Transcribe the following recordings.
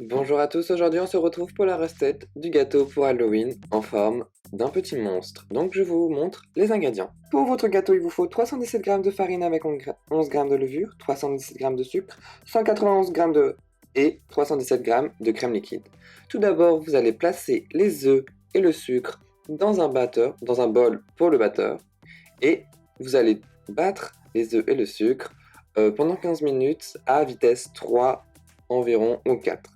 Bonjour à tous, aujourd'hui on se retrouve pour la recette du gâteau pour Halloween en forme d'un petit monstre. Donc je vous montre les ingrédients. Pour votre gâteau, il vous faut 317 g de farine avec 11 g de levure, 317 g de sucre, 191 g de et 317 g de crème liquide. Tout d'abord, vous allez placer les œufs et le sucre dans un batteur, dans un bol pour le batteur, et vous allez battre les œufs et le sucre pendant 15 minutes à vitesse 3 environ ou 4.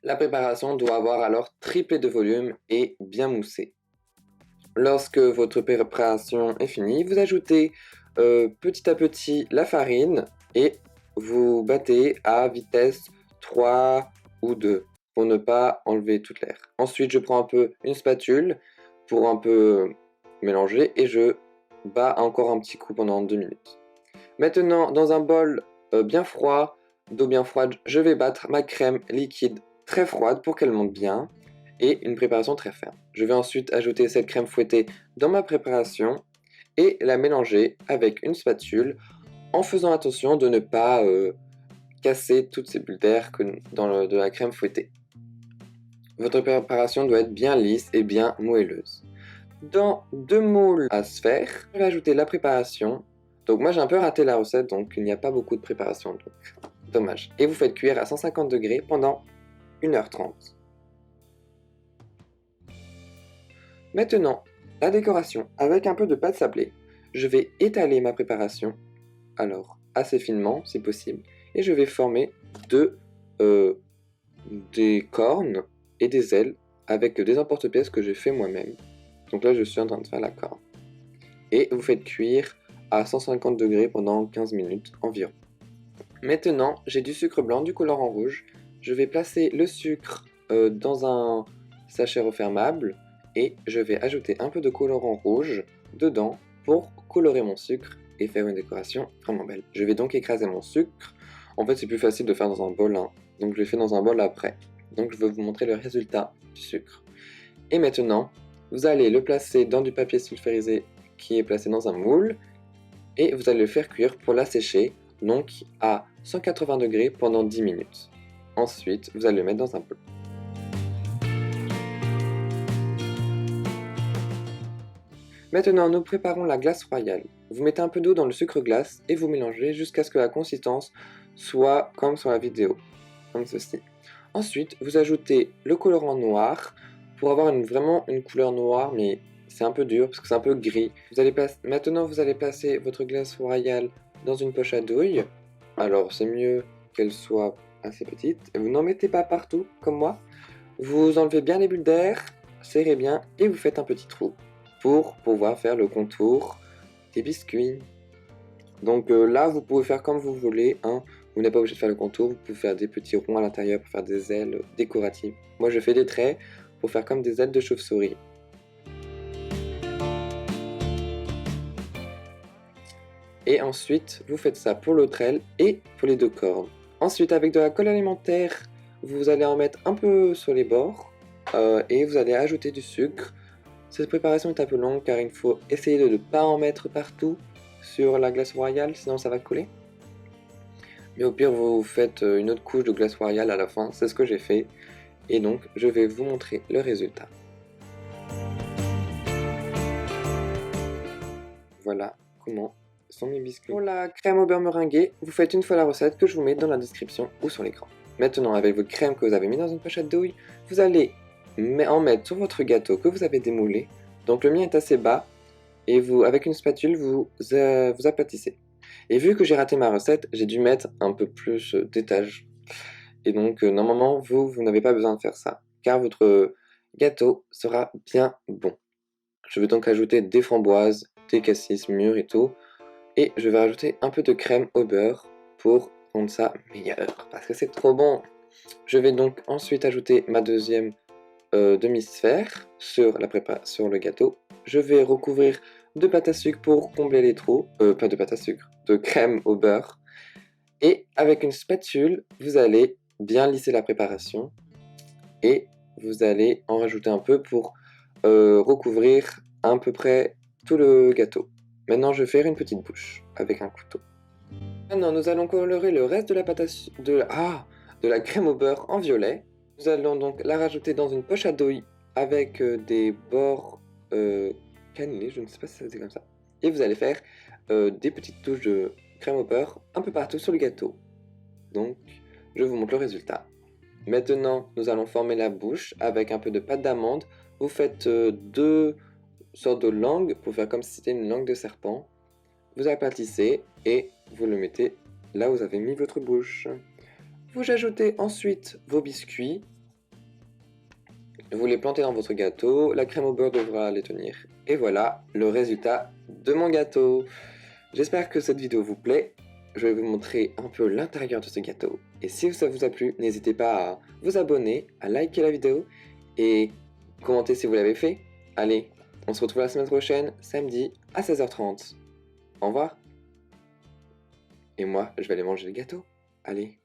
La préparation doit avoir alors triplé de volume et bien moussé. Lorsque votre préparation est finie, vous ajoutez petit à petit la farine et vous battez à vitesse 3 ou 2 pour ne pas enlever toute l'air. Ensuite, je prends un peu une spatule pour un peu mélanger et je bats encore un petit coup pendant 2 minutes. Maintenant, dans un bol bien froid, d'eau bien froide, je vais battre ma crème liquide très froide pour qu'elle monte bien et une préparation très ferme. Je vais ensuite ajouter cette crème fouettée dans ma préparation et la mélanger avec une spatule en faisant attention de ne pas casser toutes ces bulles d'air de la crème fouettée. Votre préparation doit être bien lisse et bien moelleuse. Dans 2 moules à sphère, je vais ajouter la préparation. Donc moi j'ai un peu raté la recette, donc il n'y a pas beaucoup de préparation, donc dommage. Et vous faites cuire à 150 degrés pendant 1h30. Maintenant, la décoration. Avec un peu de pâte sablée, je vais étaler ma préparation, alors assez finement si possible, et je vais former euh, des cornes et des ailes avec des emporte-pièces que j'ai fait moi-même. Donc là je suis en train de faire la corne. Et vous faites cuire à 150 degrés pendant 15 minutes environ. Maintenant, j'ai du sucre blanc, du colorant rouge. Je vais placer le sucre dans un sachet refermable et je vais ajouter un peu de colorant rouge dedans pour colorer mon sucre et faire une décoration vraiment belle. Je vais donc écraser mon sucre. En fait, c'est plus facile de faire dans un bol, hein. Donc je le fais dans un bol après. Donc je vais vous montrer le résultat du sucre. Et maintenant, vous allez le placer dans du papier sulfurisé qui est placé dans un moule et vous allez le faire cuire pour l'assécher, donc à 180 degrés pendant 10 minutes. Ensuite, vous allez le mettre dans un bol. Maintenant, nous préparons la glace royale. Vous mettez un peu d'eau dans le sucre glace et vous mélangez jusqu'à ce que la consistance soit comme sur la vidéo, comme ceci. Ensuite, vous ajoutez le colorant noir pour avoir vraiment une couleur noire, mais c'est un peu dur parce que c'est un peu gris. Maintenant, vous allez placer votre glace royale dans une poche à douille. Alors, c'est mieux qu'elle soit assez petite. Et vous n'en mettez pas partout, comme moi. Vous enlevez bien les bulles d'air, serrez bien et vous faites un petit trou pour pouvoir faire le contour des biscuits. Donc là, vous pouvez faire comme vous voulez, hein. Vous n'êtes pas obligé de faire le contour, vous pouvez faire des petits ronds à l'intérieur pour faire des ailes décoratives. Moi, je fais des traits pour faire comme des ailes de chauve-souris. Et ensuite, vous faites ça pour l'autre aile et pour les deux cornes. Ensuite, avec de la colle alimentaire, vous allez en mettre un peu sur les bords et vous allez ajouter du sucre. Cette préparation est un peu longue car il faut essayer de ne pas en mettre partout sur la glace royale, sinon ça va coller. Mais au pire, vous faites une autre couche de glace royale à la fin, c'est ce que j'ai fait. Et donc, je vais vous montrer le résultat. Voilà comment sont mes biscuits. Pour la crème au beurre meringuée, vous faites une fois la recette que je vous mets dans la description ou sur l'écran. Maintenant, avec votre crème que vous avez mis dans une pochette douille, vous allez en mettre sur votre gâteau que vous avez démoulé. Donc le mien est assez bas et vous, avec une spatule, vous aplatissez. Et vu que j'ai raté ma recette, j'ai dû mettre un peu plus d'étages. Et donc normalement, vous n'avez pas besoin de faire ça, car votre gâteau sera bien bon. Je vais donc ajouter des framboises, des cassis mûres et tout. Et je vais rajouter un peu de crème au beurre pour rendre ça meilleur, parce que c'est trop bon. Je vais donc ensuite ajouter ma deuxième demi-sphère sur le gâteau. Je vais recouvrir de pâte à sucre pour combler les trous, pas de pâte à sucre, de crème au beurre. Et avec une spatule, vous allez bien lisser la préparation et vous allez en rajouter un peu pour recouvrir à peu près tout le gâteau. Maintenant, je vais faire une petite bouche avec un couteau. Maintenant, nous allons colorer le reste de la pâte de la crème au beurre en violet. Nous allons donc la rajouter dans une poche à douille avec des bords cannelés, je ne sais pas si ça se dit comme ça. Et vous allez faire des petites touches de crème au beurre un peu partout sur le gâteau. Donc, je vous montre le résultat. Maintenant, nous allons former la bouche avec un peu de pâte d'amande. Vous faites deux sortes de langues pour faire comme si c'était une langue de serpent. Vous aplatissez et vous le mettez là où vous avez mis votre bouche. Vous ajoutez ensuite vos biscuits. Vous les plantez dans votre gâteau. La crème au beurre devra les tenir. Et voilà le résultat de mon gâteau. J'espère que cette vidéo vous plaît. Je vais vous montrer un peu l'intérieur de ce gâteau. Et si ça vous a plu, n'hésitez pas à vous abonner, à liker la vidéo et commenter si vous l'avez fait. Allez, on se retrouve la semaine prochaine, samedi à 16h30. Au revoir. Et moi, je vais aller manger le gâteau. Allez.